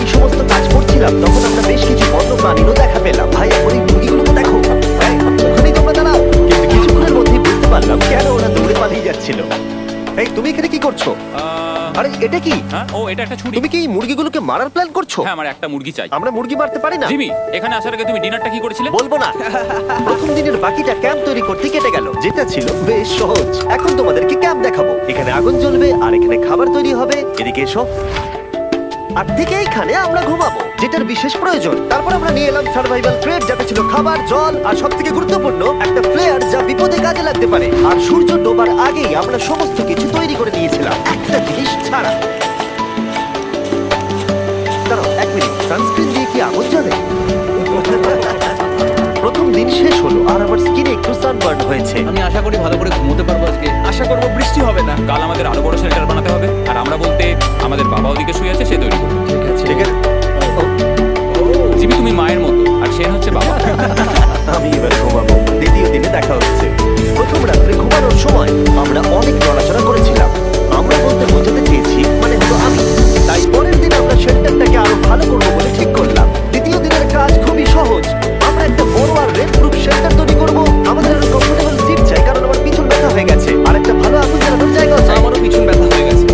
এই সমস্ত কাজ করছিলাম তখন আমরা বেশ কিছু বন্য প্রাণীরও দেখা পেলাম। ভাই এখন এই মুরগিগুলোকে দেখো, এই, ওখানেই তোমরা দাঁড়াও। কিন্তু কিছুক্ষণের মধ্যেই বুঝতে পারলাম কেন ওরা দৌড়ে পালিয়ে যাচ্ছিল। এই তুমি এখানে কি করছো? আরে এটা কি? ও এটা একটা ছুরি। তুমি কি এই মুরগিগুলোকে মারার প্ল্যান করছো? হ্যাঁ, আমার একটা মুরগি চাই। আমরা মুরগি মারতে পারি না। জিমি, এখানে আসার আগে তুমি ডিনারটা কি করেছিলে? বলবো না। প্রথম দিনের বাকিটা ক্যাম্প তৈরি করতে কেটে গেল, যেটা ছিল বেশ সহজ। এখন তোমাদেরকে ক্যাম্প দেখাবো। এখানে আগুন জ্বলবে আর এখানে খাবার তৈরি হবে। এদিকে এসো। আর ঠিক এইখানে আমরা ঘুমাবো, যেটার বিশেষ প্রয়োজন। তারপর আমরা নিয়ে এলাম সার্ভাইভাল ক্রেট, যাতে ছিল খাবার, জল আর সবথেকে গুরুত্বপূর্ণ একটা ফ্লেয়ার, যা বিপদে কাজে লাগতে পারে। আর সূর্য ডোবার আগেই আমরা সমস্ত কিছু তৈরি করে নিয়েছিলাম, একটা জিনিস ছাড়া। দাঁড়াও এক মিনিট, সানস্ক্রিন দিয়ে কি আগুন জ্বলে? প্রথম দিন শেষ হলো আর আমার স্কিনে একটু সানবার্ন হয়েছে। আমি আশা করি ভালো করে ঘুমোতে পারবো আজকে। আশা করবো বৃষ্টি হবে না। কাল আমাদের আরো বড় শেল্টার বানাতে হবে, আর আমরা বলতে আমাদের বাবা ওদিকে শুয়ে আছে, সে তৈরি করবে। ঠিক আছে ঠিক আছে। জিমি তুমি মায়ের মতো, আর সে হচ্ছে বাবা। আমি এবার ঘুমাবো। দ্বিতীয় দিনে দেখা হচ্ছে। প্রথম রাত্রে ঘুমানোর সময় আমরা অনেক নড়াচড়া করেছিলাম। আমরা বলতে বোঝাতে চেয়েছি, মানে হলো আমি। তাই পরের দিন আমরা শেল্টারটাকে আরো ভালো করবো বলে ঠিক করলাম। দ্বিতীয় দিনের কাজ খুবই সহজ। আমরা একটা বড় আর রেড প্রুফ শেল্টার তৈরি করবো। আমাদের আরো কমফোর্টেবল সিট চাই, কারণ আমার পিছন ব্যথা হয়ে গেছে। আর একটা ভালো আগুন জ্বালানোর জায়গা চাই। আমারও পিছন ব্যথা হয়ে গেছে।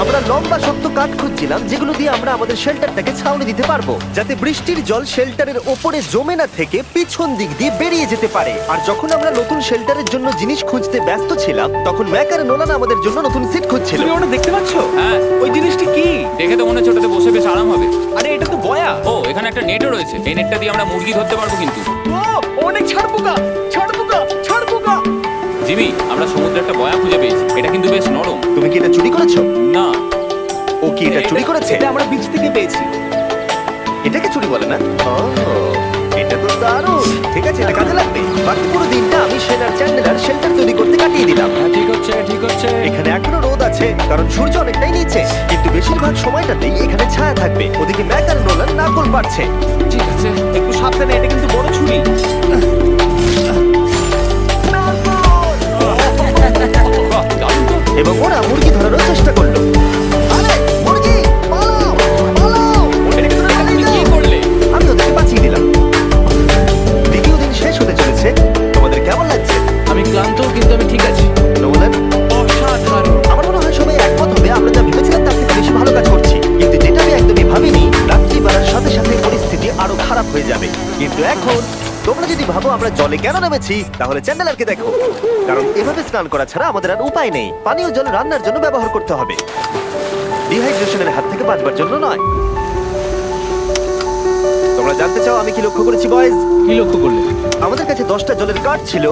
আমরা লম্বা শক্ত কাঠ খুঁজছিলাম, যেগুলো দিয়ে আমরা আমাদের শেল্টারটাকে ছাউনি দিতে পারবো, যাতে বৃষ্টির জল শেল্টারের ওপরে জমে না থেকে পিছন দিক দিয়ে বেরিয়ে যেতে পারে। আর যখন আমরা নতুন শেল্টারের জন্য জিনিস খুঁজতে ব্যস্ত ছিলাম, তখন ম্যাক আর নোলান আমাদের জন্য নতুন সিট খুঁজছিল। তুমি ওটা দেখতে পাচ্ছ? হ্যাঁ, ওই জিনিসটা কি? দেখে তো মনে হচ্ছে ওটাতে বসে বেশ আরাম হবে। আরে এটা তো বয়া। ও এখানে একটা নেটও রয়েছে, এই নেটটা দিয়ে আমরা মুরগি ধরতে পারবো। কিন্তু ও অনেক ছাড়পোকা, ছাড়পোকা, ছাড়পোকা। জিমি, আমরা সমুদ্রে একটা বয়া খুঁজে পেয়েছি, এটা কিন্তু বেশ নরম। তুমি কি এটা চুরি করেছো? না, ও কি এটা চুরি করেছে? এটা আমরা বিচ থেকে পেয়েছি। এটাকে চুরি বলে না? ও, এটা তো দারুণ। ঠিক আছে, এটা কাজে লাগবে। বাকি পুরো দিনটা আমি সেনার চ্যান্ডেলার শেল্টার তৈরি করতে কাটিয়ে দিলাম। হ্যাঁ ঠিক হচ্ছে, ঠিক হচ্ছে। এখানে এখনো রোদ আছে, কারণ সূর্য অনেকটাই নিচে, কিন্তু বেশিরভাগ সময়টাতেই এখানে ছায়া থাকবে। ওদিকে ম্যাক আর নোলান নারকল পাড়ছে। ঠিক আছে, একটু সাবধানে, এটা কিন্তু বড় ছুরি। বাহ, দারুণ তো। এবং ওরা মুরগি ধরারও চেষ্টা করলো। আরে মুরগি, পালাও, পালাও! এটা কিন্তু পালিয়ে তুমি কি যাও। করলে? আমি ওদেরকে বাঁচিয়ে দিলাম। দ্বিতীয় দিন শেষ হতে চলেছে। তোমাদের কেমন লাগছে? আমি ক্লান্ত, কিন্তু আমি ঠিক আছি। নোলান, অসাধারণ। আমার মনে হয় সবাই একমত হবে আমরা যা ভেবেছিলাম তার থেকে বেশি ভালো কাজ করছি। কিন্তু যেটা আমি একদমই ভাবিনি, রাত্রি বাড়ার সাথে সাথে পরিস্থিতি আরো খারাপ হয়ে যাবে। কিন্তু এখন তোমরা যদি ভাবো আমরা জলে কেন নেমেছি, তাহলে চ্যান্ডেলারকে দেখো। কারণ এভাবে স্নান করা ছাড়া আমাদের আর উপায় নেই। পানীয় জল রান্নার জন্য ব্যবহার করতে হবে, ডিহাইড্রেশনের হাত থেকে বাঁচবার জন্য নয়। তোমরা জানতে চাও আমি কি লক্ষ্য করেছি বয়েজ? কি লক্ষ্য করলে? আমাদের কাছে 10টা জলের কার্ড ছিল,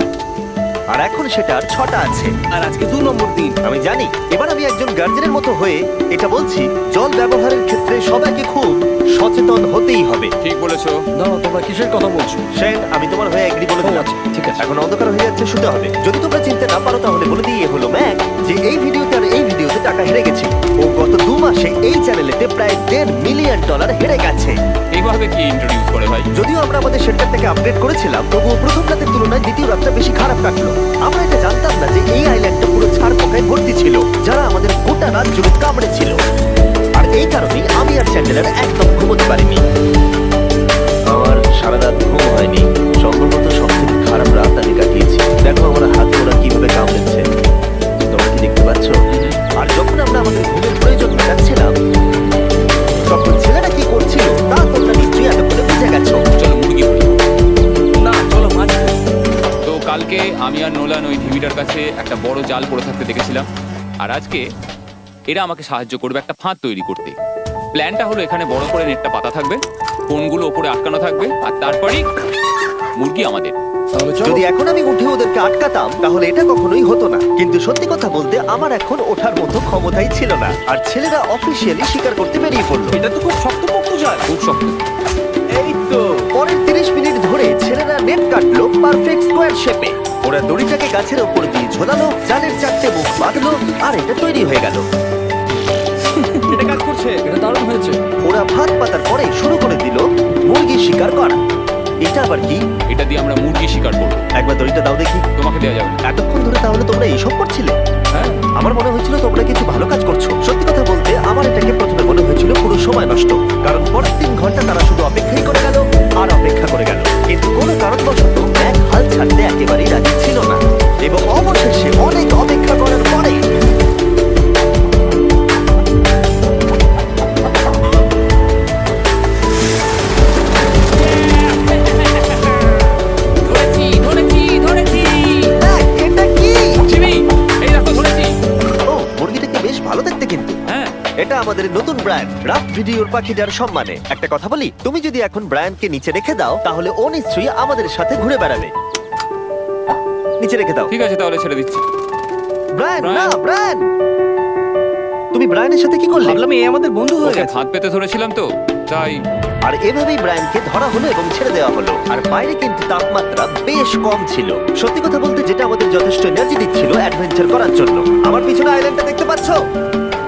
আর এখন সেটা আর 6টা আছে। আর আজকে 2 নম্বর দিন। আমি জানি। এবার আমি একজন গার্জেনের মতো হয়ে এটা বলছি, জল ব্যবহারের ক্ষেত্রে সবাইকে খুব সচেতন হতেই হবে। ঠিক বলেছো। না, তোমরা কিসের কথা বলছো? শেন, আমি তোমার হয়ে এগ্রি বলে দিলাম। ঠিক আছে। এখন অন্ধকার হয়ে যাচ্ছে, শুতে হবে। যদি তোমরা চিনতে না পারো তাহলে বলে দিয়ে হলো ম্যাক যে এই ভিডিওতে আর এই ভিডিওতে টাকা হেরে গেছে। ও গত 2 মাসে এই চ্যানেলেতে প্রায় $1.5 মিলিয়ন হেরে গেছে। এইভাবে কি ইন্ট্রোডিউস করে ভাই? যদিও আমরা আমাদের শেল্টারটাকে আপডেট করেছিলাম, তবুও প্রথম রাতের তুলনায় দ্বিতীয় রাতটা বেশি খারাপ কাটলো। আমরা এটা জানতাম না যে এই আইল্যান্ডটা পুরো ছাড় পোকায় ভর্তি ছিল, যারা আমাদের গোটা রাত জুড়ে কামড়েছিল। আর এই কারণেই আমি আর চ্যান্ডেলার একদম ঘুমোতে পারিনি। আমার সারা রাত ঘুম হয়নি। সম্ভবত সব থেকে খারাপ রাত আমি কাটিয়েছি। দেখো আমার হাতে ওরা কিভাবে কামড়েছে, তোমরা কি দেখতে পাচ্ছ? আর যখন আমরা আমাদের ঘুমের প্রয়োজন মেটাচ্ছিলাম, তখন ছেলেরা কি করছিল তা তোমরা নিশ্চয়ই এতক্ষণে বুঝে গেছো। চলো মুরগি ধরি। না, চলো মাছ। তো কালকে আমি আর নোলান ওই ঢিবিটার কাছে একটা বড় জাল পড়ে থাকতে দেখেছিলাম, আর আজকে এরা আমাকে সাহায্য করবে একটা ফাঁদ তৈরি করতে। প্ল্যানটা হলো এখানে বড় করে নেটটা পাতা থাকবে, কোনগুলো ওপরে আটকানো থাকবে, আর তারপরেই মুরগি আমাদের। তাহলে চলো। যদি এখন আমি উঠে ওদেরকে আটকাতাম তাহলে এটা কখনোই হতো না। কিন্তু সত্যি কথা বলতে আমার এখন ওঠার মতো ক্ষমতাই ছিল না। আর ছেলেরা অফিসিয়ালি স্বীকার করতে বেরিয়ে পড়লো। এটা তো খুব শক্তপোক্ত জাল। খুব শক্ত। এই তো। পরের 30 মিনিট ধরে ছেলেরা নেট কাটলো পারফেক্ট স্কোয়ার শেপে। ওরা দড়িটাকে গাছের ওপর দিয়ে ঝোলালো, জালের 4টে মুখ বাঁধলো, আর এটা তৈরি হয়ে গেল। এটা কাজ করছে, এটা দারুণ হয়েছে। ওরা ফাঁদ পাতার পরে শুরু করে দিল মুরগি শিকার করা। এটা আবার কি? এটা দিয়ে আমরা মুরগি শিকার করবো। একবার দড়িটা দাও দেখি। তোমাকে দেওয়া যাবে না। এতক্ষণ ধরে তাহলে তোমরা এইসব করছিলে? হ্যাঁ, আমার মনে হয়েছিল তোমরা কিছু ভালো কাজ করছো। সত্যি কথা বলতে আমার এটাকে প্রথমে মনে হয়েছিল যথেষ্ট, কারণ পরের 3 ঘন্টা তারা শুধু অপেক্ষাই করে গেল আর অপেক্ষা করে গেল, কিন্তু কোনো কারণবশত ম্যাক হাল ছাড়তে একেবারেই রাজি ছিল না। এবং অবশেষে অনেক অপেক্ষা করার পরে ধরেছি ধরেছি ধরেছি ম্যাক, এটা কি? জিমি, এই দেখো ধরেছি। ও, মুরগিটাকে বেশ ভালো দেখতে কিন্তু। হ্যাঁ, এটা আমাদের নতুন ব্র্যান্ড রাফট ভিডিওর পাখিটার সম্মানে। একটা কথা বলি, তুমি যদি এখন ব্র্যান্ডকে নিচে রেখে দাও তাহলে ও নিশ্চয়ই আমাদের সাথে ঘুরে বেড়াবে। নিচে রেখে দাও। ঠিক আছে তাহলে ছেড়ে দিচ্ছি। ব্রায়ান, না ব্রায়ান। ব্রায়ান, তুমি ব্রায়ানের সাথে কি করলে? ভাবলাম এই আমাদের বন্ধু হয়ে ওকে গেছে। হাত পেতে ধরেছিলাম তো তাই। আর এভাবেই ব্রায়ানকে ধরা হলো এবং ছেড়ে দেওয়া হলো। আর বাইরে কিন্তু তাপমাত্রা বেশ কম ছিল, সত্যি কথা বলতে যেটা আমাদের যথেষ্ট এনার্জি দিচ্ছিল অ্যাডভেঞ্চার করার জন্য। আমার পিছনে আইল্যান্ডটা দেখতে পাচ্ছো?